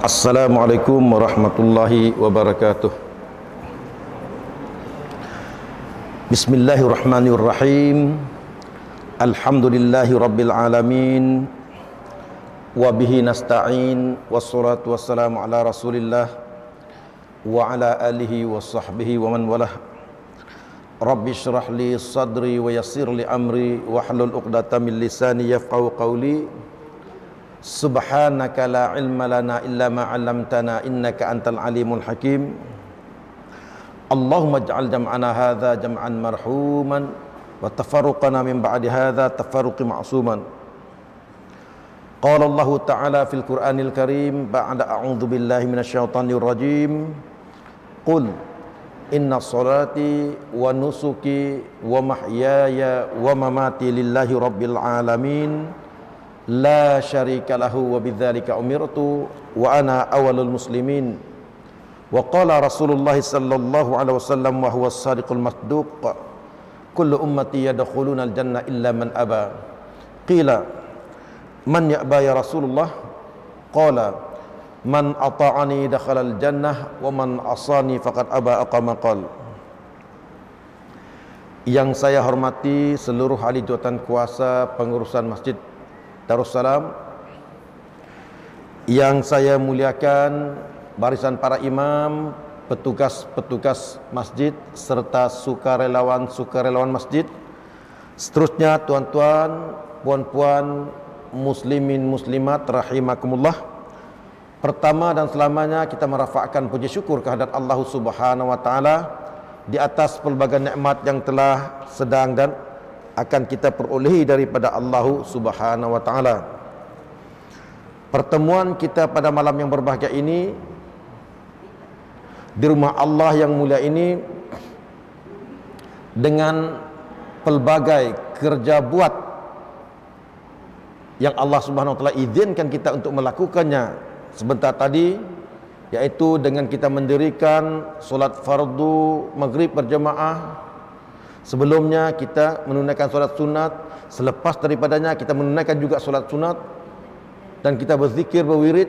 Assalamualaikum warahmatullahi wabarakatuh. Bismillahirrahmanirrahim. Alhamdulillahi rabbil alamin. Wa bihi nasta'in. Wassalatu wassalamu ala rasulillah wa ala alihi wa sahbihi wa man walah. Rabbi syrah li sadri wa yassir li amri wahlul 'uqdatam min lisani yafqahu qawli. Subhanaka la ilma lana illa ma 'allamtana innaka antal alimul hakim. Allahumma ij'al jam'ana hadza jam'an marhuman wa tafarruqana min ba'di hadza tafarruqan ma'suman. Qala Allah ta'ala fil Qur'anil Karim ba'da a'udzu billahi minasyaitonir rajim. Qul inna salati wa nusuki wa mahyaya wa mamati lillahi rabbil alamin. La syarika lahu wa bidzalika umirtu wa ana awwalul muslimin. Wa qala Rasulullah sallallahu alaihi wasallam wa huwa as-sadiqul masduq, kullu ummati yadkhuluna al-jannah illa man aba. Qila man ya'ba ya Rasulullah? Qala man ata'ani dakhala al-jannah wa man asani faqad aba aqama qal. Yang saya hormati seluruh ahli jawatan kuasa pengurusan Masjid Darussalam, yang saya muliakan barisan para imam, petugas-petugas masjid serta sukarelawan masjid, seterusnya tuan-tuan, puan-puan, muslimin muslimat rahimakumullah. Pertama dan selamanya kita merafakkan puji syukur kehadirat Allah Subhanahu wa taala di atas pelbagai nikmat yang telah sedang dan akan kita perolehi daripada Allah Subhanahu wa taala. Pertemuan kita pada malam yang berbahagia ini di rumah Allah yang mulia ini dengan pelbagai kerja buat yang Allah Subhanahu wa taala izinkan kita untuk melakukannya sebentar tadi, yaitu dengan kita mendirikan solat fardu maghrib berjemaah. Sebelumnya kita menunaikan solat sunat, selepas daripadanya kita menunaikan juga solat sunat, dan kita berzikir, berwirid.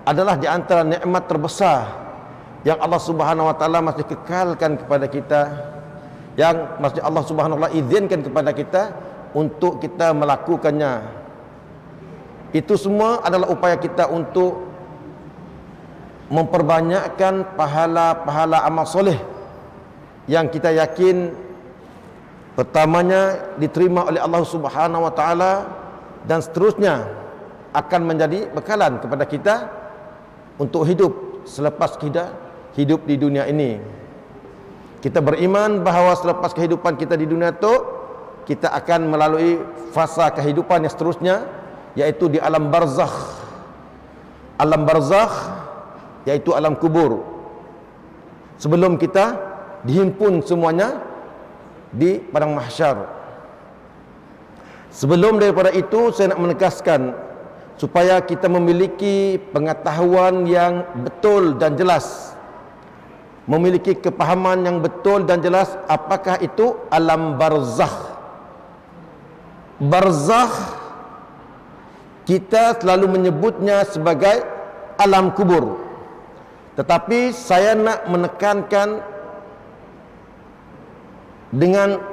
Adalah di antara nikmat terbesar yang Allah Subhanahu wa taala masih kekalkan kepada kita, yang masih Allah Subhanahu wa taala izinkan kepada kita untuk kita melakukannya. Itu semua adalah upaya kita untuk memperbanyakkan pahala-pahala amal soleh yang kita yakin pertamanya diterima oleh Allah Subhanahu wa taala dan seterusnya akan menjadi bekalan kepada kita untuk hidup selepas kita hidup di dunia ini. Kita beriman bahawa selepas kehidupan kita di dunia itu kita akan melalui fasa kehidupan yang seterusnya, yaitu di alam barzakh. Alam barzakh yaitu alam kubur. Sebelum kita dihimpun semuanya di padang mahsyar. Sebelum daripada itu saya nak menegaskan supaya kita memiliki pengetahuan yang betul dan jelas, memiliki kepahaman yang betul dan jelas apakah itu alam barzakh. Barzakh kita selalu menyebutnya sebagai alam kubur, tetapi saya nak menekankan dengan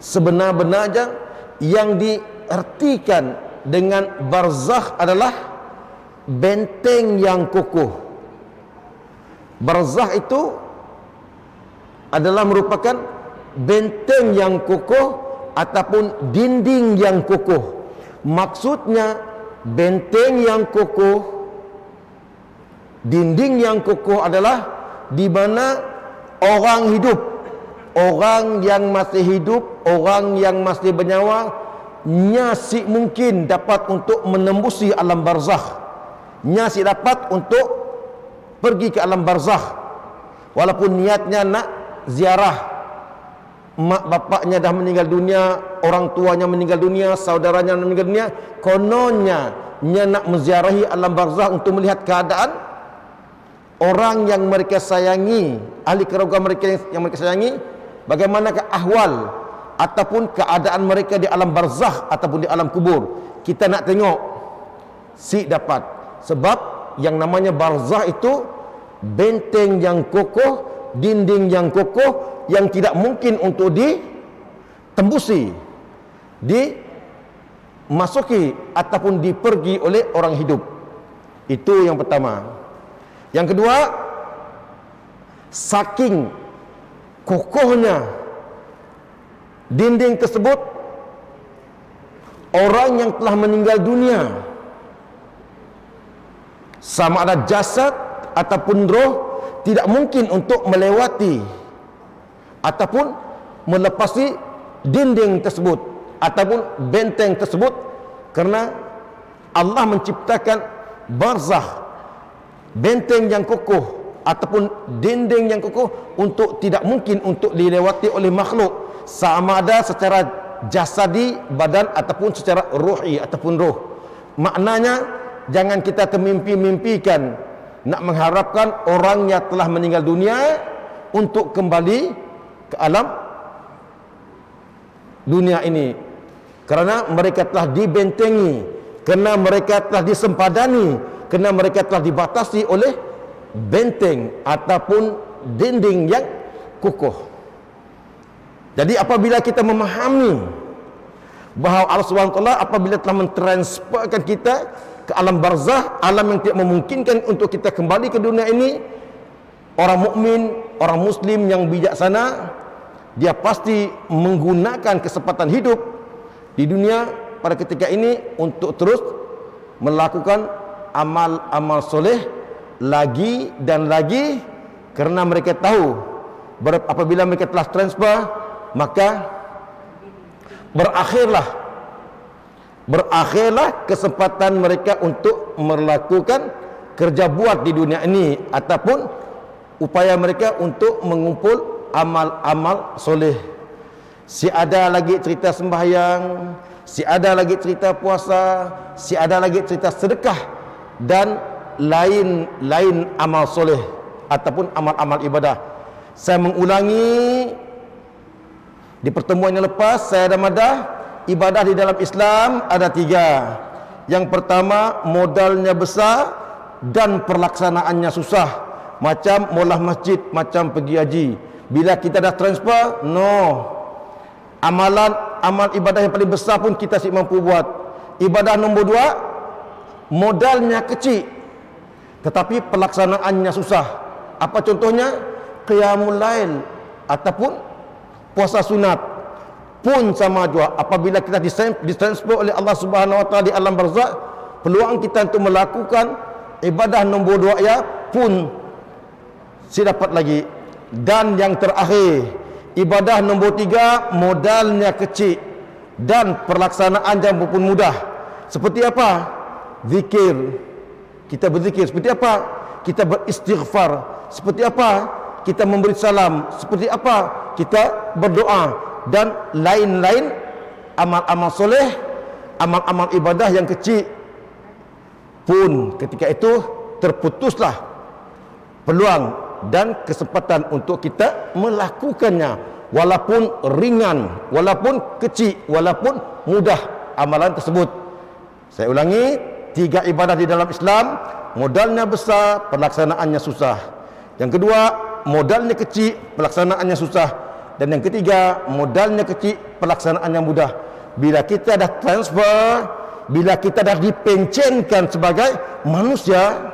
sebenar-benarnya yang diartikan dengan barzakh adalah benteng yang kokoh. Barzakh itu adalah merupakan benteng yang kokoh ataupun dinding yang kokoh. Maksudnya benteng yang kokoh, dinding yang kokoh adalah di mana orang hidup, orang yang masih hidup, orang yang masih bernyawa, nyasik mungkin dapat untuk menembusi alam barzakh, nyasik dapat untuk pergi ke alam barzakh, walaupun niatnya nak ziarah, mak bapaknya dah meninggal dunia, orang tuanya meninggal dunia, saudaranya meninggal dunia, kononnya nya nak menziarahi alam barzakh untuk melihat keadaan orang yang mereka sayangi, ahli keluarga mereka yang mereka sayangi, bagaimanakah ahwal ataupun keadaan mereka di alam barzakh ataupun di alam kubur. Kita nak tengok si dapat, sebab Yang namanya barzah itu benteng yang kokoh, dinding yang kokoh, yang tidak mungkin untuk ditembusi, dimasuki ataupun dipergi oleh orang hidup. Itu yang pertama. Yang kedua, saking kokohnya dinding tersebut, orang yang telah meninggal dunia, sama ada jasad ataupun roh, tidak mungkin untuk melewati ataupun melepasi dinding tersebut ataupun benteng tersebut, kerana Allah menciptakan barzah, benteng yang kokoh ataupun dinding yang kokoh, untuk tidak mungkin untuk dilewati oleh makhluk, sama ada secara jasadi badan ataupun secara ruhi ataupun roh. Maknanya jangan kita termimpi-mimpikan nak mengharapkan orang yang telah meninggal dunia untuk kembali ke alam dunia ini, kerana mereka telah dibentengi, kerana mereka telah disempadani, kerana mereka telah dibatasi oleh benteng ataupun dinding yang kokoh. Jadi apabila kita memahami bahawa Allah SWT apabila telah mentransferkan kita ke alam barzah, alam yang tidak memungkinkan untuk kita kembali ke dunia ini, orang mukmin, orang muslim yang bijaksana, dia pasti menggunakan kesempatan hidup di dunia pada ketika ini untuk terus melakukan amal-amal soleh lagi dan lagi, kerana mereka tahu apabila mereka telah transfer, maka berakhirlah kesempatan mereka untuk melakukan kerja buat di dunia ini ataupun upaya mereka untuk mengumpul amal-amal soleh. Si ada lagi cerita sembahyang, si ada lagi cerita puasa, si ada lagi cerita sedekah dan lain-lain amal soleh ataupun amal-amal ibadah. Saya mengulangi, di pertemuan yang lepas saya ada madah ibadah di dalam Islam ada 3. Yang pertama, modalnya besar dan perlaksanaannya susah, macam maulah masjid, macam pergi haji. Bila kita dah transfer, amal ibadah yang paling besar pun kita tak mampu buat. Ibadah nombor 2, modalnya kecil tetapi pelaksanaannya susah. Apa contohnya? Qiyamul lail ataupun puasa sunat pun sama juga. Apabila kita ditransfer oleh Allah Subhanahu Wa Taala di alam barzakh, peluang kita untuk melakukan ibadah nombor 2 ya pun si dapat lagi. Dan yang terakhir, ibadah nombor 3, modalnya kecil dan pelaksanaan yang pun mudah. Seperti apa? Zikir. Kita berzikir. Seperti apa? Kita beristighfar. Seperti apa? Kita memberi salam. Seperti apa? Kita berdoa dan lain-lain amal-amal soleh, amal-amal ibadah yang kecil pun ketika itu terputuslah peluang dan kesempatan untuk kita melakukannya, walaupun ringan, walaupun kecil, walaupun mudah amalan tersebut. Saya ulangi, 3 ibadah di dalam Islam, modalnya besar, pelaksanaannya susah. Yang kedua, modalnya kecil, pelaksanaannya susah. Dan yang ketiga, modalnya kecil, pelaksanaannya mudah. Bila kita dah transfer, bila kita dah dipencenkan sebagai manusia,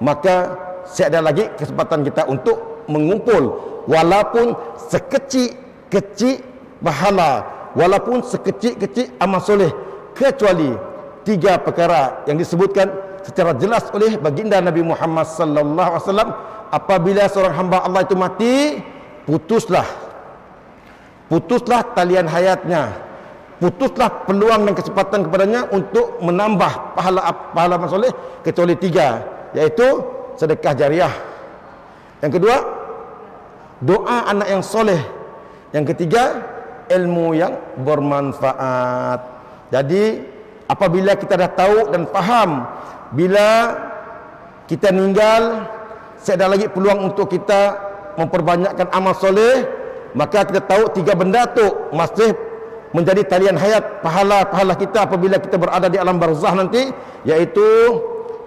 maka ada lagi kesempatan kita untuk mengumpul walaupun sekecil-kecil pahala, walaupun sekecil-kecil amal soleh, kecuali 3 perkara yang disebutkan secara jelas oleh baginda Nabi Muhammad sallallahu alaihi wasallam. Apabila seorang hamba Allah itu mati, putuslah talian hayatnya, putuslah peluang dan kesempatan kepadanya untuk menambah pahala amal soleh, kecuali 3, yaitu sedekah jariah. Yang kedua, doa anak yang soleh. Yang ketiga, ilmu yang bermanfaat. Jadi apabila kita dah tahu dan faham, bila kita meninggal, ada lagi peluang untuk kita memperbanyakkan amal soleh, maka kita tahu 3 benda tu masih menjadi talian hayat pahala-pahala kita apabila kita berada di alam barzakh nanti, yaitu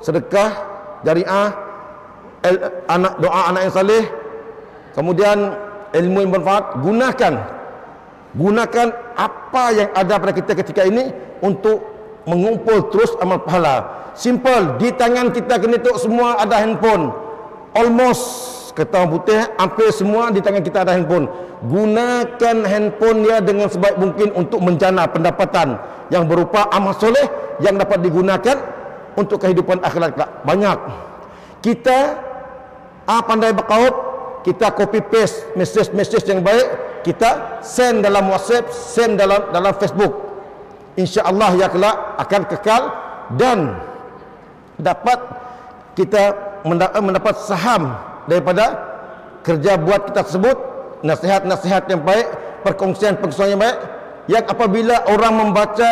sedekah jariah, doa anak yang saleh, kemudian ilmu yang bermanfaat. Gunakan apa yang ada pada kita ketika ini untuk mengumpul terus amal pahala. Simple, di tangan kita kena tengok semua ada handphone. Almost kata orang putih, hampir semua di tangan kita ada handphone. Gunakan handphone dia dengan sebaik mungkin untuk menjana pendapatan yang berupa amal soleh yang dapat digunakan untuk kehidupan akhirat kelak. Banyak. Kita pandai berkaut, kita copy paste message yang baik, kita send dalam WhatsApp, send dalam Facebook. Insya-Allah ya kelak akan kekal dan dapat kita mendapat saham daripada kerja buat kita tersebut, nasihat-nasihat yang baik, perkongsian-perkongsian yang baik, yang apabila orang membaca,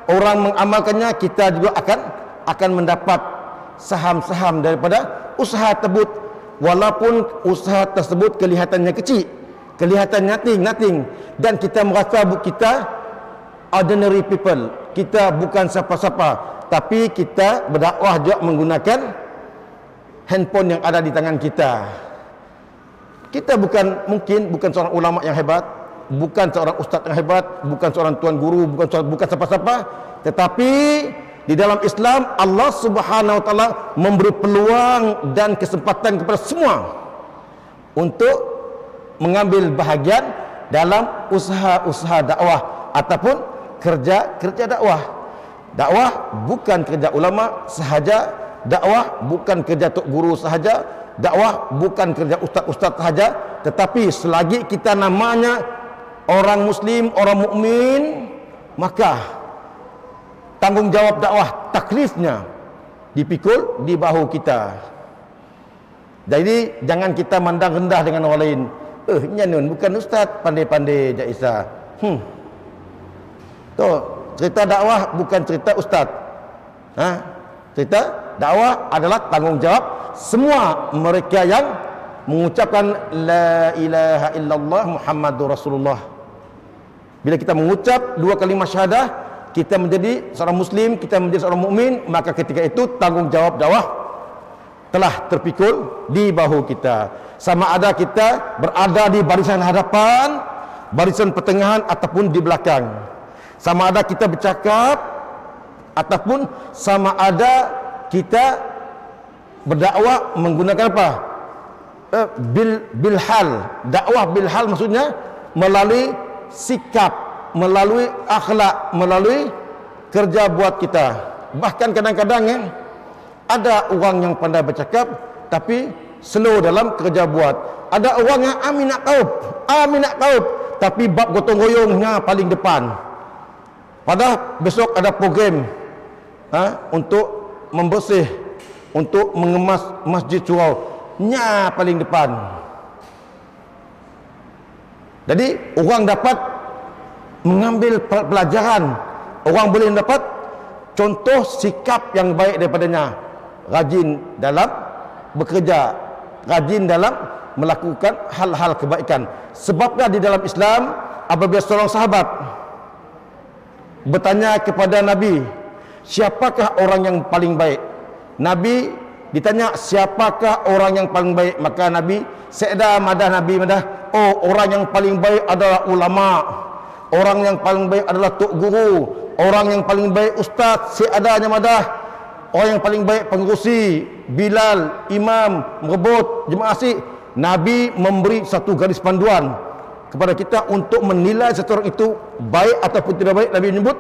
orang mengamalkannya, kita juga akan mendapat saham-saham daripada usaha tersebut, walaupun usaha tersebut kelihatannya kecil, kelihatan nothing, dan kita merasa kita ordinary people, kita bukan siapa-siapa, tapi kita berdakwah juga menggunakan handphone yang ada di tangan kita. Kita bukan seorang ulama yang hebat, bukan seorang ustaz yang hebat, bukan seorang tuan guru, bukan siapa-siapa, tetapi di dalam Islam Allah Subhanahu wa taala memberi peluang dan kesempatan kepada semua untuk mengambil bahagian dalam usaha-usaha dakwah ataupun kerja dakwah. Dakwah bukan kerja ulama sahaja, dakwah bukan kerja tok guru sahaja, dakwah bukan kerja ustaz-ustaz sahaja, tetapi selagi kita namanya orang muslim, orang mukmin, maka tanggungjawab dakwah, taklifnya dipikul di bahu kita. Jadi jangan kita mandang rendah dengan orang lain. Nyanun bukan ustaz, pandai-pandai je Isa. Tu cerita dakwah bukan cerita ustaz. Cerita dakwah adalah tanggungjawab semua mereka yang mengucapkan la ilaha illallah Muhammadur Rasulullah. Bila kita mengucap dua kalimah syahadah, kita menjadi seorang muslim, kita menjadi seorang mukmin, maka ketika itu tanggungjawab dakwah telah terpikul di bahu kita. Sama ada kita berada di barisan hadapan, barisan pertengahan ataupun di belakang. Sama ada kita bercakap ataupun sama ada kita berdakwah menggunakan apa? Bilhal. Dakwah bilhal maksudnya melalui sikap, melalui akhlak, melalui kerja buat kita. Bahkan kadang-kadang ada orang yang pandai bercakap tapi slow dalam kerja buat. Ada orang yang amin nak taub, tapi bab gotong royongnya paling depan. Padahal besok ada program untuk membersih, untuk mengemas masjid surau, nya paling depan. Jadi orang dapat mengambil pelajaran, orang boleh dapat contoh sikap yang baik daripadanya. Rajin dalam bekerja, rajin dalam melakukan hal-hal kebaikan. Sebabnya di dalam Islam apabila seorang sahabat bertanya kepada Nabi, siapakah orang yang paling baik? Nabi ditanya siapakah orang yang paling baik, maka Nabi madah, oh orang yang paling baik adalah ulama, orang yang paling baik adalah tok guru, orang yang paling baik ustaz, seadanya madah, orang yang paling baik pengurusi, Bilal, imam, merebut, jemaah asik. Nabi memberi satu garis panduan kepada kita untuk menilai seseorang itu baik ataupun tidak baik. Nabi menyebut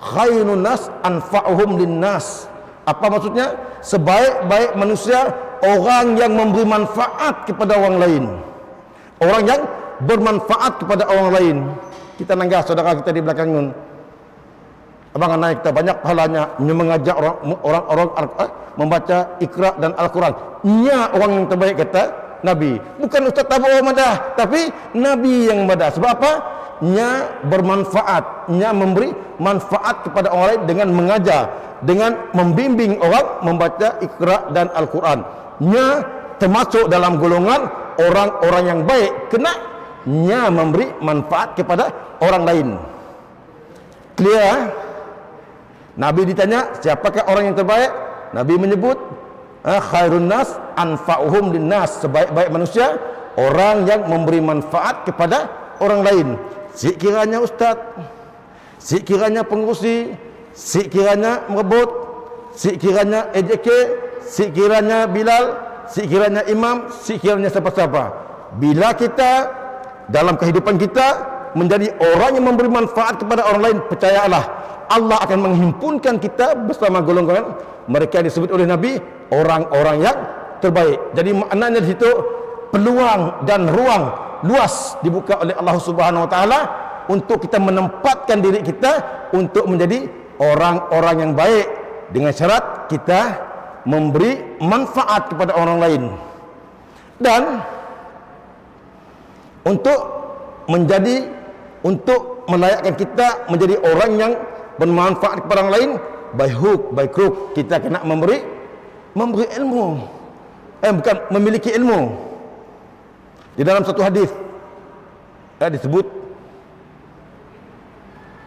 khairun nas anfa'uhum linnas. Apa maksudnya? Sebaik-baik manusia orang yang memberi manfaat kepada orang lain, orang yang bermanfaat kepada orang lain. Kita nanggah saudara kita di belakang nun, abang naik kita banyak pahalanya mengajak orang membaca Iqra dan Al-Quran. Nya orang yang terbaik kata Nabi, bukan Ustaz Tabu madah, tapi Nabi yang madah. Sebab apa? Nya bermanfaat, nya memberi manfaat kepada orang lain dengan mengajar, dengan membimbing orang membaca Iqra dan Al-Quran. Nya termasuk dalam golongan orang-orang yang baik, kena nya memberi manfaat kepada orang lain. Clear? Nabi ditanya siapakah orang yang terbaik? Nabi menyebut khairun nas anfa'uhum linnas, sebaik-baik manusia orang yang memberi manfaat kepada orang lain. Sekiranya ustaz, sekiranya pengurusi, sekiranya merebut, sekiranya AJK, sekiranya Bilal, sekiranya imam, sekiranya siapa-siapa, bila kita dalam kehidupan kita menjadi orang yang memberi manfaat kepada orang lain, percayalah Allah akan menghimpunkan kita bersama golongan mereka yang disebut oleh Nabi orang-orang yang terbaik. Jadi maknanya di situ peluang dan ruang luas dibuka oleh Allah Subhanahu wa taala untuk kita menempatkan diri kita untuk menjadi orang-orang yang baik, dengan syarat kita memberi manfaat kepada orang lain. Dan untuk melayakkan kita menjadi orang yang bermanfaat kepada orang lain, by hook by crook, kita kena memberi ilmu, bukan memiliki ilmu. Di dalam satu hadis disebut,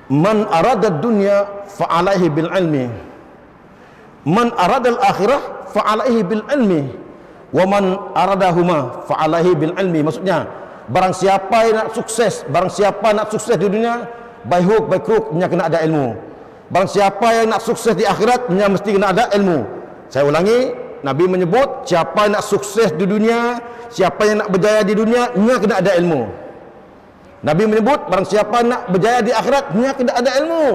man arada dunya fa alaihi bil ilmi, man arada al akhirah fa alaihi bil ilmi, wa man aradahuma fa alaihi bil ilmi. Maksudnya, barang siapa yang nak sukses di dunia, by hook by crook, nya kena ada ilmu. Barang siapa yang nak sukses di akhirat, nya mesti kena ada ilmu. Saya ulangi, Nabi menyebut siapa yang nak sukses di dunia, siapa yang nak berjaya di dunia, nya kena ada ilmu. Nabi menyebut barang siapa nak berjaya di akhirat, nya kena ada ilmu.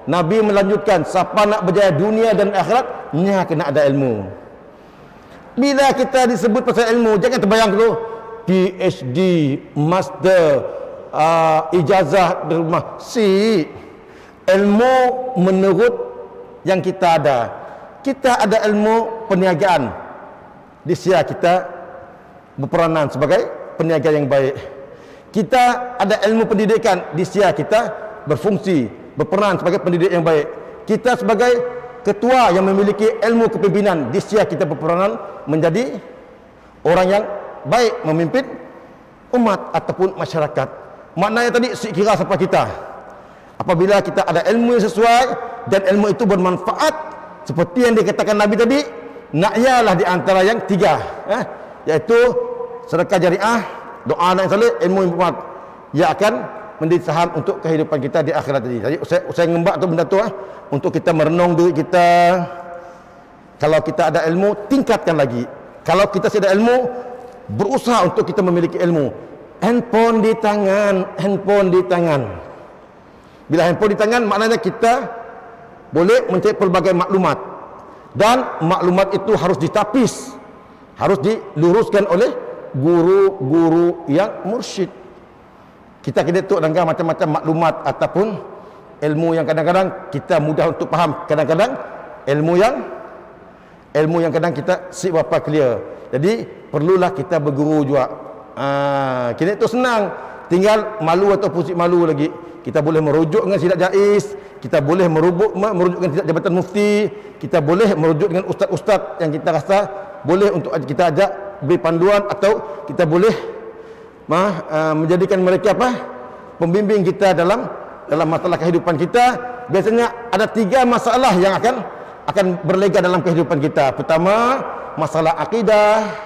Nabi melanjutkan, siapa nak berjaya dunia dan akhirat, nya kena ada ilmu. Bila kita disebut pasal ilmu, jangan terbayang dulu PhD, master, ijazah di rumah. Ilmu menurut yang kita ada. Kita ada ilmu perniagaan, di sia kita berperanan sebagai peniaga yang baik. Kita ada ilmu pendidikan, di sia kita berfungsi, berperan sebagai pendidik yang baik. Kita sebagai ketua yang memiliki ilmu kepimpinan, di sia kita berperanan menjadi orang yang baik memimpin umat ataupun masyarakat. Maknanya tadi sekira siapa kita. Apabila kita ada ilmu yang sesuai dan ilmu itu bermanfaat, seperti yang dikatakan Nabi tadi, nakyalah di antara yang tiga, yaitu sedekah jariah, doa anak yang saleh, ilmu yang bermanfaat, yang akan menjadi saham untuk kehidupan kita di akhirat tadi. Jadi saya ngembak tu benda tu untuk kita merenung diri kita. Kalau kita ada ilmu, tingkatkan lagi. Kalau kita tidak ada ilmu, berusaha untuk kita memiliki ilmu. Handphone di tangan. Bila handphone di tangan, maknanya kita boleh mencari pelbagai maklumat, dan maklumat itu harus ditapis, harus diluruskan oleh guru-guru yang mursyid. Kita kena tuk dengan macam-macam maklumat ataupun ilmu yang kadang-kadang kita mudah untuk faham, kadang-kadang ilmu yang kadang kita si berapa clear. Jadi perlulah kita berguru juga. Kini itu senang, tinggal malu atau pusing malu lagi. Kita boleh merujuk dengan Sidat Jais, kita boleh merujuk dengan Sidat Jabatan Mufti, kita boleh merujuk dengan ustaz-ustaz yang kita rasa boleh untuk kita ajak beri panduan, atau kita boleh menjadikan mereka pembimbing kita dalam masalah kehidupan kita. Biasanya ada 3 masalah yang akan berlega dalam kehidupan kita. Pertama, masalah akidah,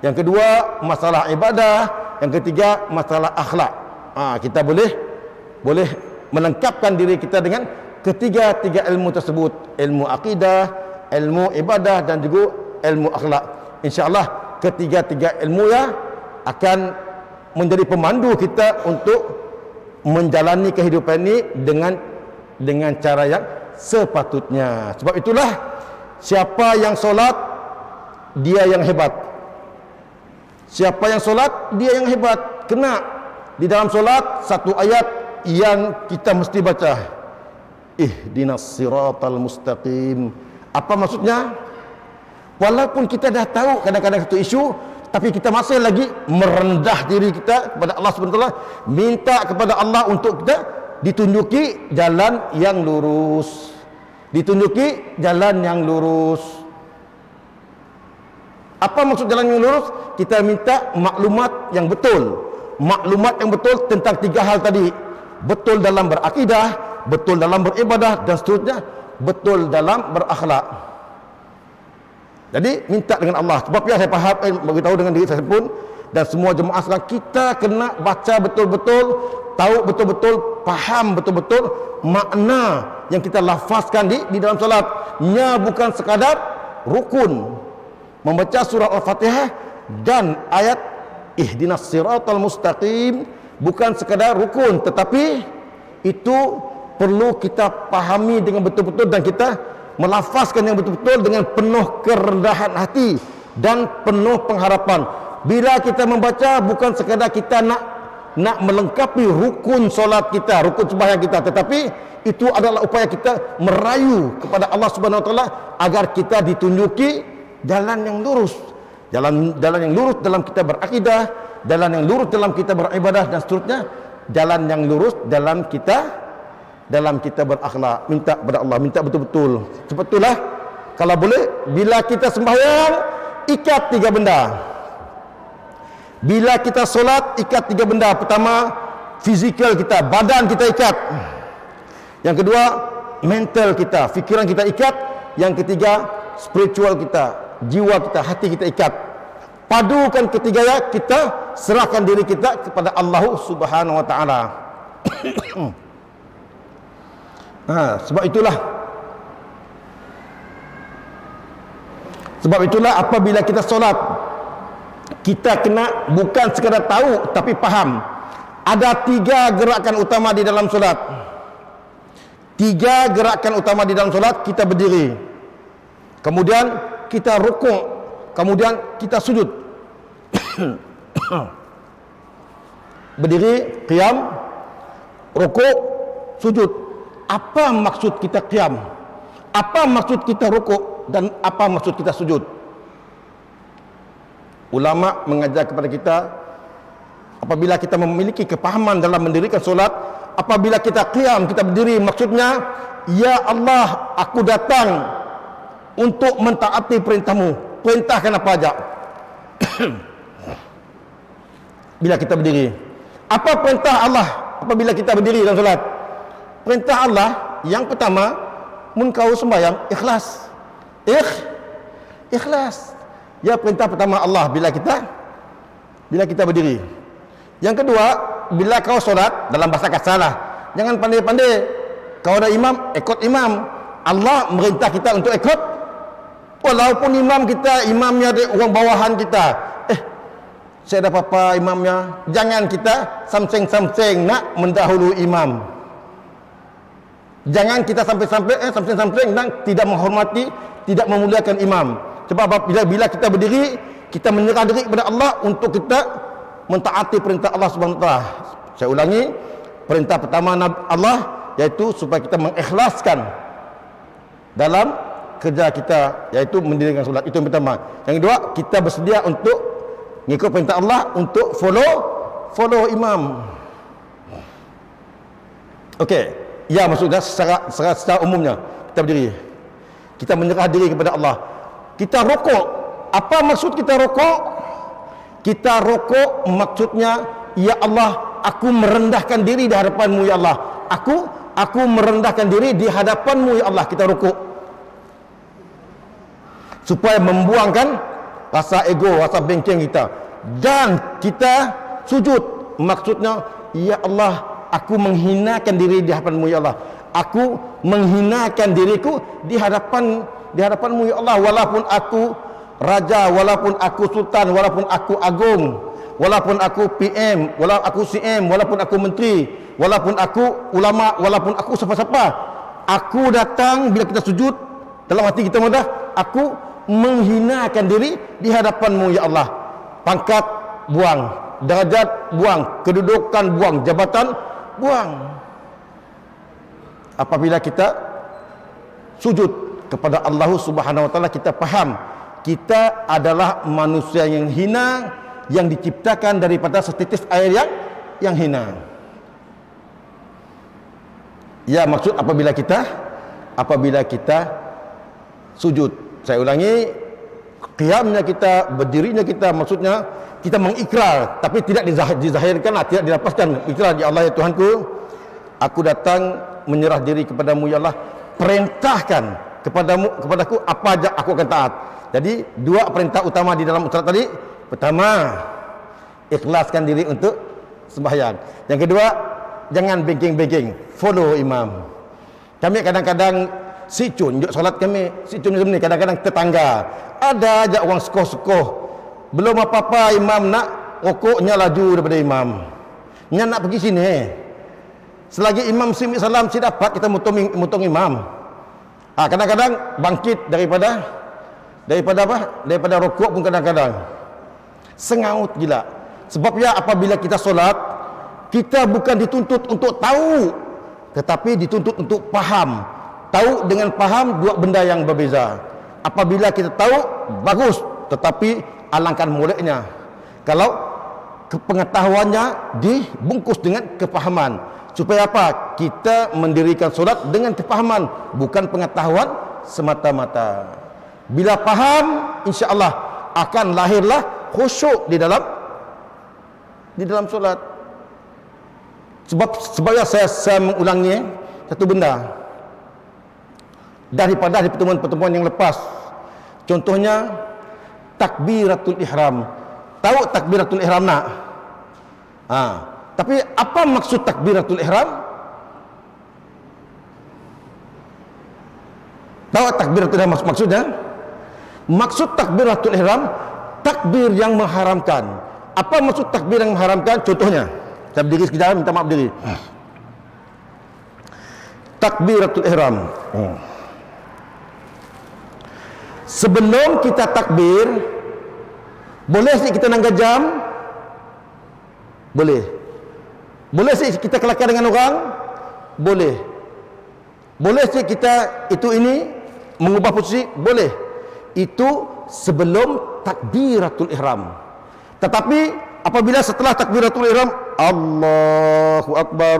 yang kedua masalah ibadah, yang ketiga masalah akhlak. Kita boleh melengkapkan diri kita dengan ketiga-tiga ilmu tersebut, ilmu akidah, ilmu ibadah dan juga ilmu akhlak. InsyaAllah ketiga-tiga ilmu ya akan menjadi pemandu kita untuk menjalani kehidupan ini dengan cara yang sepatutnya. Sebab itulah, siapa yang solat, dia yang hebat. Siapa yang solat, dia yang hebat. Kena di dalam solat satu ayat yang kita mesti baca, ihdinas siratal mustaqim. Apa maksudnya? Walaupun kita dah tahu kadang-kadang satu isu, tapi kita masih lagi merendah diri kita kepada Allah SWT, minta kepada Allah untuk kita ditunjuki jalan yang lurus, ditunjuki jalan yang lurus. Apa maksud jalan yang lurus? Kita minta maklumat yang betul, maklumat yang betul tentang 3 hal tadi. Betul dalam berakidah, betul dalam beribadah, dan seterusnya betul dalam berakhlak. Jadi minta dengan Allah. Sebab yang saya faham, beritahu dengan diri saya pun dan semua jemaah sekarang, kita kena baca betul-betul, tahu betul-betul, faham betul-betul makna yang kita lafazkan di dalam solat. Nya bukan sekadar rukun membaca surah Al-Fatihah dan ayat ihdinas siratal mustaqim, bukan sekadar rukun, tetapi itu perlu kita pahami dengan betul-betul dan kita melafazkan yang betul-betul dengan penuh kerendahan hati dan penuh pengharapan. Bila kita membaca, bukan sekadar kita nak melengkapi rukun solat kita, rukun sembahyang kita, tetapi itu adalah upaya kita merayu kepada Allah Subhanahu Wa Taala agar kita ditunjuki jalan yang lurus, jalan yang lurus dalam kita berakidah, jalan yang lurus dalam kita beribadah dan seterusnya, jalan yang lurus dalam kita berakhlak. Minta kepada Allah, minta betul-betul. Sebetulnya kalau boleh, bila kita sembahyang, ikat 3 benda. Bila kita solat, ikat 3 benda. Pertama, fizikal kita, badan kita ikat. Yang kedua, mental kita, fikiran kita ikat. Yang ketiga, spiritual kita, jiwa kita, hati kita ikat. Padukan ketiganya, kita serahkan diri kita kepada Allah Subhanahu Wa Taala. Sebab itulah apabila kita solat, kita kena bukan sekadar tahu tapi faham. Ada 3 gerakan utama di dalam solat. 3 gerakan utama di dalam solat. Kita berdiri, kemudian kita rukuk, kemudian kita sujud. Berdiri, qiyam, rukuk, sujud. Apa maksud kita qiyam? Apa maksud kita rukuk? Dan apa maksud kita sujud? Ulama mengajar kepada kita, apabila kita memiliki kepahaman dalam mendirikan solat, apabila kita qiyam, kita berdiri, maksudnya, ya Allah, aku datang untuk mentaati perintahmu. Perintahkan apa aja. Bila kita berdiri, apa perintah Allah apabila kita berdiri dalam solat? Perintah Allah yang pertama, engkau sembahyang ikhlas. Ikhlas. Ya, perintah pertama Allah bila kita berdiri. Yang kedua, bila kau solat, dalam bahasa kasarlah, jangan pandai-pandai. Kau ada imam, ikut imam. Allah merintah kita untuk ikut, walaupun imam kita, imamnya ada orang bawahan kita. Saya ada apa-apa imamnya. Jangan kita samseng-samseng nak mendahului imam. Jangan kita sampai-sampai samseng-samseng dan tidak menghormati, tidak memuliakan imam. Sebab bila kita berdiri, kita menyerah diri kepada Allah untuk kita mentaati perintah Allah Subhanahu Wa Taala. Saya ulangi, perintah pertama Allah yaitu supaya kita mengikhlaskan dalam kerja kita, yaitu mendirikan solat. Itu yang pertama. Yang kedua, kita bersedia untuk mengikut perintah Allah, untuk follow imam. Okey. Ya, maksudnya secara umumnya kita berdiri, kita menyerah diri kepada Allah. Kita rukuk. Apa maksud kita rukuk? Kita rukuk maksudnya, ya Allah, aku merendahkan diri di hadapan-Mu ya Allah. Aku merendahkan diri di hadapan-Mu ya Allah. Kita rukuk supaya membuangkan rasa ego, rasa bengkeng kita. Dan kita sujud maksudnya, ya Allah, aku menghinakan diri di hadapan-Mu ya Allah. Aku menghinakan diriku di hadapan-Mu ya Allah, walaupun aku raja, walaupun aku sultan, walaupun aku agung, walaupun aku PM, walaupun aku CM, walaupun aku menteri, walaupun aku ulama, walaupun aku siapa-siapa. Aku datang bila kita sujud, dalam hati kita mudah, aku menghinakan diri di hadapan-Mu ya Allah. Pangkat buang, derajat buang, kedudukan buang, jabatan buang. Apabila kita sujud kepada Allah Subhanahu Wa Taala, kita faham kita adalah manusia yang hina, yang diciptakan daripada setitis air yang hina. Ya, maksud apabila kita sujud. Saya ulangi, qiyamnya kita, berdirinya kita, maksudnya kita mengikrar, tapi tidak dizahirkan, tidak dilapaskan. Ikrar, ya Allah, ya Tuhanku, aku datang menyerah diri kepada-Mu ya Allah. Perintahkan kepadaku apa aja aku akan taat. Jadi dua perintah utama di dalam solat tadi. Pertama, ikhlaskan diri untuk sembahyang. Yang kedua, jangan bengking-bengking, follow imam. Kami kadang-kadang si cun juk solat kami, si cun macam ni kadang-kadang tetangga. Ada aja orang sekoh-sekoh. Belum apa-apa imam nak rokoknya laju daripada imam. Nya nak pergi sini. Selagi imam simi salam si dapat kita mutong imam. Kadang-kadang bangkit daripada apa? Daripada rokok pun kadang-kadang. Sengaut gila. Sebabnya apabila kita solat, kita bukan dituntut untuk tahu, tetapi dituntut untuk faham. Tahu dengan faham dua benda yang berbeza. Apabila kita tahu, bagus, tetapi alangkah muliknya kalau pengetahuannya dibungkus dengan kefahaman. Supaya apa? Kita mendirikan solat dengan kefahaman, bukan pengetahuan semata-mata. Bila faham, insya-Allah akan lahirlah khusyuk di dalam solat. Sebabnya saya mengulangi satu benda daripada di pertemuan-pertemuan yang lepas. Contohnya takbiratul ihram. Tahu takbiratul ihram nak? Tapi apa maksud takbiratul ihram? Tahu takbiratul ihram maksudnya? Maksud takbiratul ihram, takbir yang mengharamkan. Apa maksud takbir yang mengharamkan? Contohnya, saya berdiri sekejap, minta maaf berdiri. Takbiratul ihram. Sebelum kita takbir, boleh sih kita nangga jam? Boleh. Boleh sih kita kelakar dengan orang? Boleh. Boleh sih kita ini mengubah posisi? Boleh. Itu sebelum takbiratul ihram. Tetapi apabila setelah takbiratul ihram, Allahu Akbar,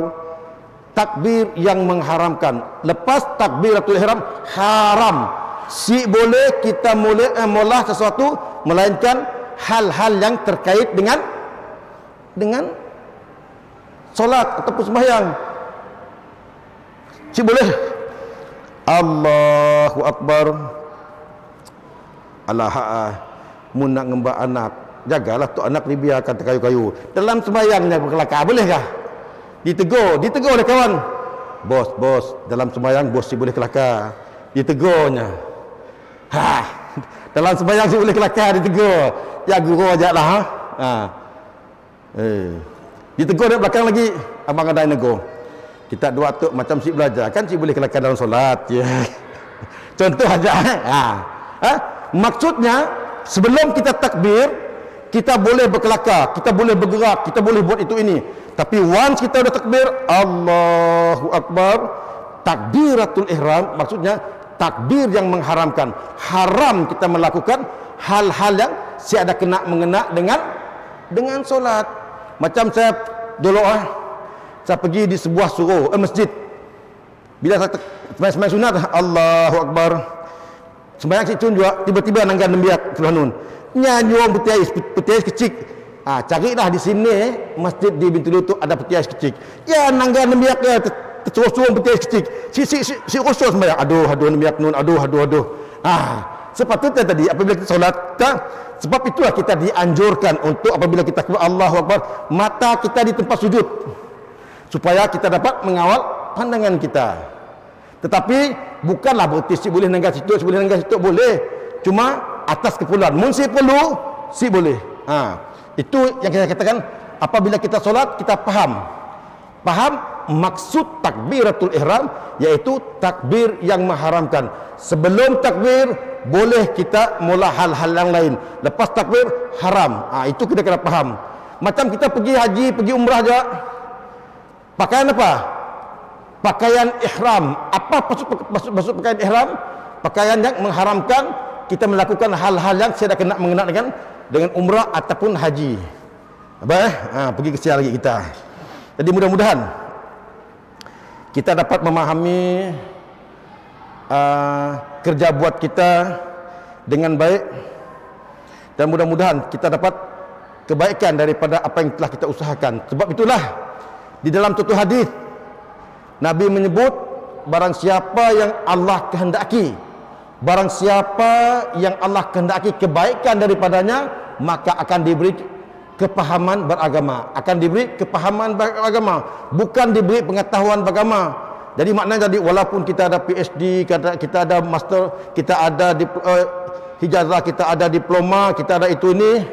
takbir yang mengharamkan. Lepas takbiratul ihram, haram. Si boleh kita mula sesuatu, melainkan hal-hal yang terkait dengan solat ataupun sembahyang. Si boleh Allahu Akbar, Allah mun nak ngembak anak, jagalah tu anak dibiarkan terkayu-kayu. Dalam sembahyangnya berkelakar, bolehkah? Ditegur oleh kawan. Bos, dalam sembahyang bos si boleh kelakar. Ditegurnya. Dalam sembahyang si boleh kelakar, ditegur. Ya guru ajaklah ditegur dari belakang lagi. Abang ada yang negur. Kita dua tu macam si belajar, kan si boleh kelakar dalam solat. Contoh aja. Maksudnya sebelum kita takbir, kita boleh berkelakar, kita boleh bergerak, kita boleh buat itu ini. Tapi once kita dah takbir, Allahu Akbar, takbiratul ihram, maksudnya takbir yang mengharamkan. Haram kita melakukan hal-hal yang ada mengena dengan solat. Macam saya dulu saya pergi di sebuah suruh masjid. Bila saya sembahyang sunat, Allahu Akbar, sembahyang si cun juga, tiba-tiba nanggan nembiak sebelah nun. Nyanyi orang peti ais kecil. Carilah di sini masjid di Bintu Lutut ada peti ais kecil. Ya nanggan nembiak ya tersuruh peti ais kecil. Si khusus sembahyang. Aduh nembiak nun, aduh. Sepatutnya tadi apabila kita solat, sebab itulah kita dianjurkan untuk apabila kita keluar Allahu Akbar, mata kita di tempat sujud supaya kita dapat mengawal pandangan kita. Tetapi bukanlah berarti si boleh nanggal situ, boleh. Cuma atas keperluan. Mun si perlu, si boleh. Itu yang kita katakan apabila kita solat, kita faham maksud takbiratul ihram, yaitu takbir yang mengharamkan. Sebelum takbir boleh kita mula hal-hal yang lain. Lepas takbir haram. Itu kita kena faham. Macam kita pergi haji, pergi umrah juga. Pakaian apa? Pakaian ihram. Apa maksud pakaian ihram? Pakaian yang mengharamkan kita melakukan hal-hal yang saya dah kena mengenal dengan umrah ataupun haji. Pergi ke siang lagi kita. Jadi mudah-mudahan kita dapat memahami kerja buat kita dengan baik, dan mudah-mudahan kita dapat kebaikan daripada apa yang telah kita usahakan. Sebab itulah di dalam satu hadis Nabi menyebut barang siapa yang Allah kehendaki Barang siapa yang Allah kehendaki kebaikan daripadanya, maka akan diberi kepahaman beragama, akan diberi kepahaman beragama, bukan diberi pengetahuan beragama. Jadi maknanya jadi walaupun kita ada PhD, kita ada master, kita ada hijazah, kita ada diploma, kita ada itu ini,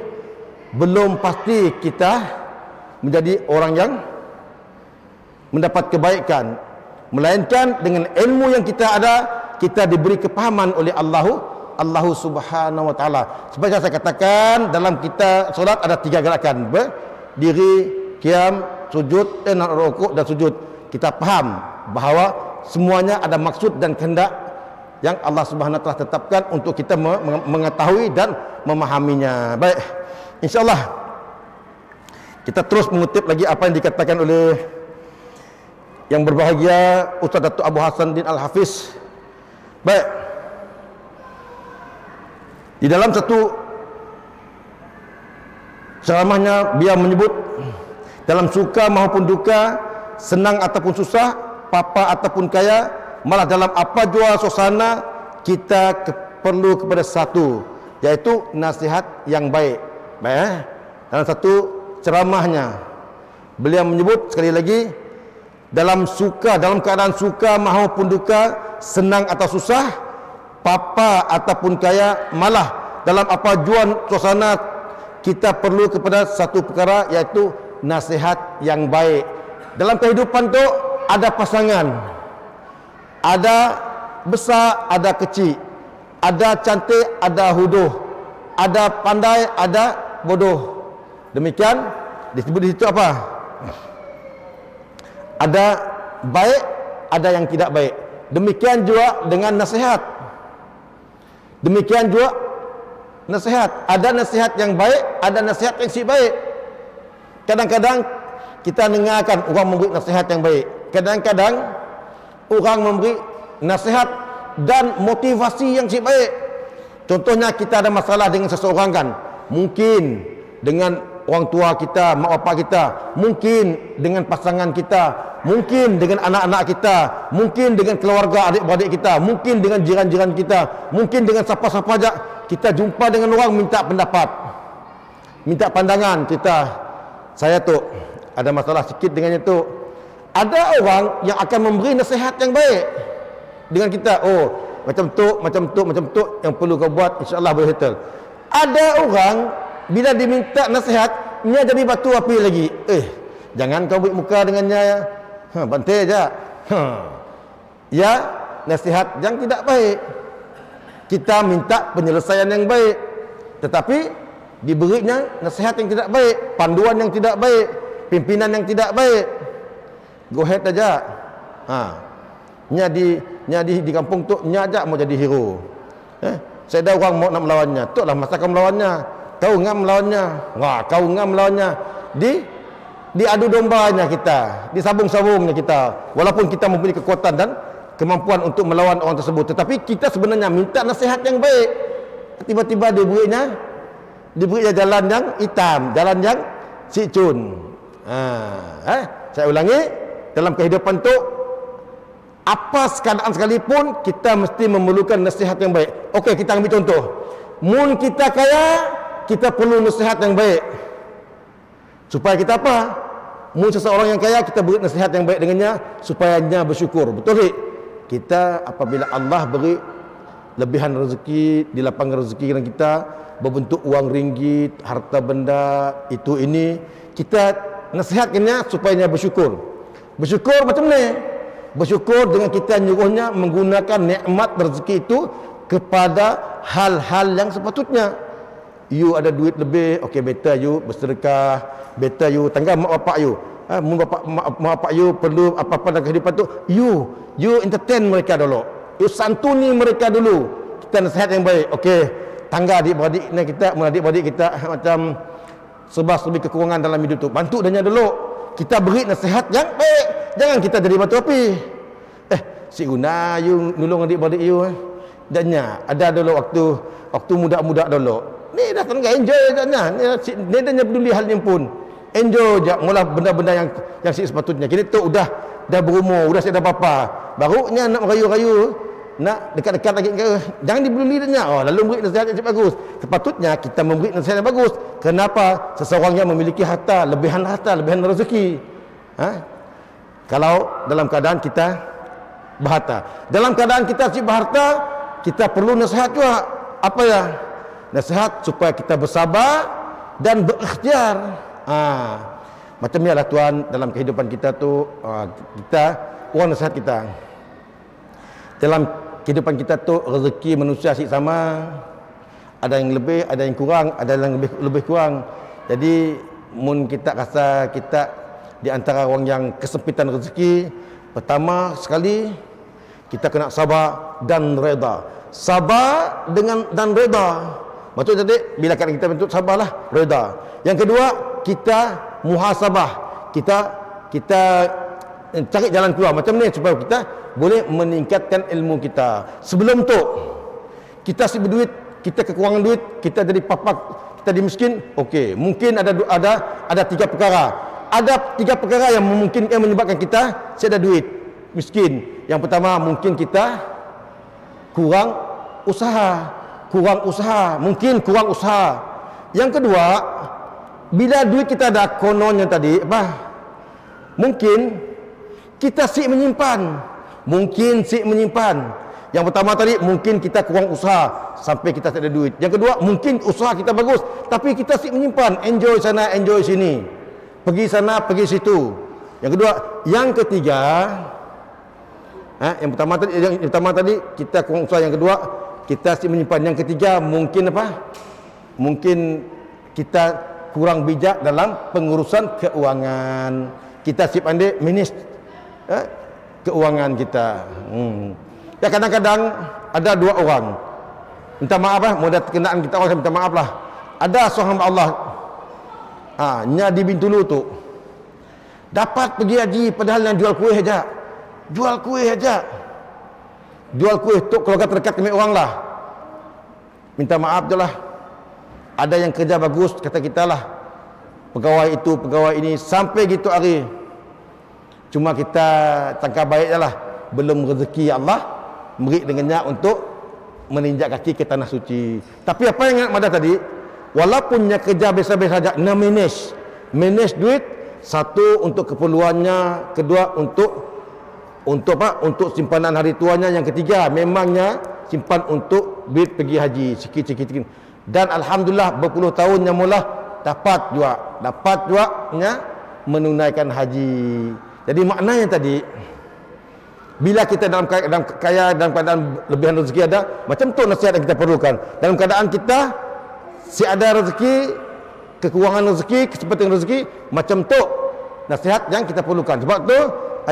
belum pasti kita menjadi orang yang mendapat kebaikan. Melainkan dengan ilmu yang kita ada, kita diberi kepahaman oleh Allah Subhanahu wa taala. Seperti saya katakan, dalam kita solat ada 3 gerakan: berdiri, qiyam, sujud, rukuk dan sujud. Kita faham bahawa semuanya ada maksud dan kehendak yang Allah Subhanahu wa taala tetapkan untuk kita mengetahui dan memahaminya. Baik, insyaallah kita terus mengutip lagi apa yang dikatakan oleh yang berbahagia Ustaz Datuk Abu Hasanuddin Al-Hafiz. Baik, di dalam satu ceramahnya beliau menyebut, dalam suka maupun duka, senang ataupun susah, papa ataupun kaya, malah dalam apa jua suasana, kita perlu kepada satu, yaitu nasihat yang baik. Baik, dalam satu ceramahnya beliau menyebut sekali lagi, dalam keadaan suka maupun duka, senang atau susah, papa ataupun kaya, malah dalam apa jua suasana, kita perlu kepada satu perkara, yaitu nasihat yang baik. Dalam kehidupan tu ada pasangan, ada besar, ada kecil, ada cantik, ada huduh, ada pandai, ada bodoh. Demikian disebut di situ apa? Ada baik, ada yang tidak baik. Demikian juga dengan nasihat. Demikian juga nasihat. Ada nasihat yang baik, ada nasihat yang si baik. Kadang-kadang kita dengarkan orang memberi nasihat yang baik. Kadang-kadang orang memberi nasihat dan motivasi yang si baik. Contohnya kita ada masalah dengan seseorang kan. Mungkin dengan orang tua kita, mak bapak kita, mungkin dengan pasangan kita, mungkin dengan anak-anak kita, mungkin dengan keluarga adik-beradik kita, mungkin dengan jiran-jiran kita, mungkin dengan siapa-siapa saja kita jumpa dengan orang minta pendapat, minta pandangan kita. Saya tu ada masalah sikit dengan itu. Ada orang yang akan memberi nasihat yang baik dengan kita. Oh, macam tu yang perlu kau buat, insya-Allah boleh settle. Ada orang bila diminta nasihat, nya jadi batu api lagi. Jangan kau buat muka dengannya ya. Bantai aja. Ya, nasihat yang tidak baik. Kita minta penyelesaian yang baik, tetapi diberinya nasihat yang tidak baik, panduan yang tidak baik, pimpinan yang tidak baik. Go ahead aja. Nya di kampung tu nya aja mau jadi hero. Saya ada orang mau nak melawannya. Tuklah masa kau melawannya. Kau ngam melawannya. Wah, kau ngam melawannya. Di adu dombanya kita, disabung-sabungnya kita. Walaupun kita mempunyai kekuatan dan kemampuan untuk melawan orang tersebut, tetapi kita sebenarnya minta nasihat yang baik. Tiba-tiba diberinya jalan yang hitam, jalan yang sicun. Saya ulangi, dalam kehidupan tu apa keadaan sekalipun, kita mesti memerlukan nasihat yang baik. Okey, kita ambil contoh. Mun kita kaya, kita perlu nasihat yang baik. Supaya kita apa? Mun seseorang yang kaya, kita beri nasihat yang baik dengannya supaya dia bersyukur. Betul tak? Kita apabila Allah beri lebihan rezeki, dilapangkan rezeki dengan kita berbentuk wang ringgit, harta benda, itu ini, kita nasihatkannya supaya dia bersyukur. Bersyukur macam ni? Bersyukur dengan kita nyuruhnya menggunakan nikmat rezeki itu kepada hal-hal yang sepatutnya. You ada duit lebih, okey, better you bersedekah, better you tangga mak bapak you. Mak bapak you perlu apa-apa dalam kehidupan tu, you entertain mereka dulu. You santuni mereka dulu. Kita nasihat yang baik. Okey, tangga adik-beradik kita, adik-beradik kita macam serba-serbi kekurangan dalam hidup tu. Bantu dia dulu. Kita beri nasihat yang baik. Jangan kita jadi batu api. Si Una, you nolong adik-beradik you. Dannya ada dulu waktu muda-muda dulu. Ni dah tengah enjoy katnya. Ni dah peduli hal ni pun. Enjoy je mula benda-benda yang sepatutnya. Kini tu dah berumur, dah dah apa-apa. Barunya nak merayu-rayu nak dekat-dekat lagi ke, jangan dibuli dia. Oh, lalu memberi nasihat yang bagus. Sepatutnya kita memberi nasihat yang bagus. Kenapa? Seseorang yang memiliki harta, lebihan rezeki. Kalau dalam keadaan kita berharta, dalam keadaan kita si berharta, kita perlu nasihat juga. Apa ya? Nasihat supaya kita bersabar dan berikhtiar. Macam ni lah Tuhan, dalam kehidupan kita tu, kita orang nasihat kita. Dalam kehidupan kita tu, rezeki manusia asyik sama. Ada yang lebih, ada yang kurang, ada yang lebih kurang. Jadi mun kita rasa kita di antara orang yang kesempitan rezeki, pertama sekali kita kena sabar dan reda. Sabar dan reda. Maksud tadi, bila kita bentuk sabarlah, reda. Yang kedua, kita muhasabah. Kita cari jalan keluar macam ni supaya kita boleh meningkatkan ilmu kita. Sebelum tu kita si berduit, kita kekurangan duit, kita jadi papak, kita di miskin. Okey, mungkin ada 3 perkara. Ada 3 perkara yang memungkinkan menyebabkan kita ada duit, miskin. Yang pertama, mungkin kita kurang usaha. Mungkin kurang usaha. Yang kedua, bila duit kita ada, kononnya tadi mungkin kita menyimpan. Yang pertama tadi, mungkin kita kurang usaha sampai kita tak ada duit. Yang kedua, mungkin usaha kita bagus tapi kita menyimpan, enjoy sana, enjoy sini, pergi sana, pergi situ. Yang kedua, yang ketiga, yang pertama tadi kita kurang usaha, yang kedua kita menyimpan, yang ketiga mungkin mungkin kita kurang bijak dalam pengurusan keuangan. Kita pandai manage keuangan kita. Ya, kadang-kadang ada 2 orang minta maaf mudah terkenaan kita, orang minta maaf lah. Ada seorang hamba Allah nya di Bintulu tu dapat pergi haji, padahal yang jual kuih aja. Jual kuih tu keluarga terdekat kami orang lah. Minta maaf je lah. Ada yang kerja bagus, kata kita lah, pegawai itu, pegawai ini, sampai gitu hari. Cuma kita sangka baik je lah, belum rezeki Allah beri dengannya untuk meninjak kaki ke tanah suci. Tapi apa yang ada tadi, walaupunnya kerja biasa-biasa saja, manage duit. Satu, untuk keperluannya. Kedua, untuk simpanan hari tuanya. Yang ketiga, memangnya simpan untuk duit pergi haji sikit-sikit. Dan alhamdulillah berpuluh tahunnya mula dapat juga menunaikan haji. Jadi maknanya tadi, bila kita dalam keadaan lebihan rezeki ada, macam tu nasihat yang kita perlukan. Dalam keadaan kita ada rezeki, kekurangan rezeki, kesempatan rezeki, macam tu nasihat yang kita perlukan. Sebab tu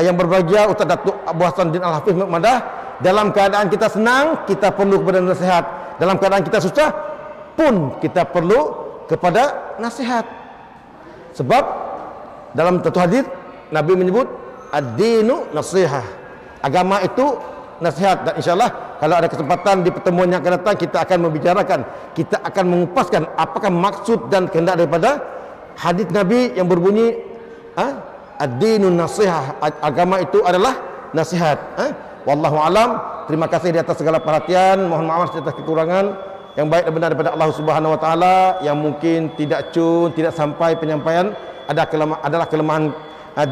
yang berbahagia Ustaz Datuk Abu Hasanuddin Al-Hafiz Madah, dalam keadaan kita senang kita perlu kepada nasihat, dalam keadaan kita susah pun kita perlu kepada nasihat. Sebab dalam satu hadis Nabi menyebut ad-dinu nasihah, agama itu nasihat. Dan insyaAllah kalau ada kesempatan di pertemuan yang akan datang, kita akan membicarakan, kita akan mengupaskan apakah maksud dan kehendak daripada hadis Nabi yang berbunyi ad-dinu nasihah, agama itu adalah nasihat. Wallahu alam. Terima kasih di atas segala perhatian, mohon maaf atas kekurangan. Yang baik dan benar daripada Allah Subhanahu wa taala, yang mungkin tidak sampai penyampaian adalah kelemahan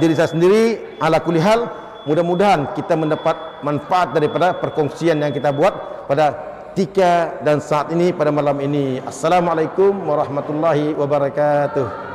diri saya sendiri. Ala kulli hal, mudah-mudahan kita mendapat manfaat daripada perkongsian yang kita buat pada ketika dan saat ini, pada malam ini. Assalamualaikum warahmatullahi wabarakatuh.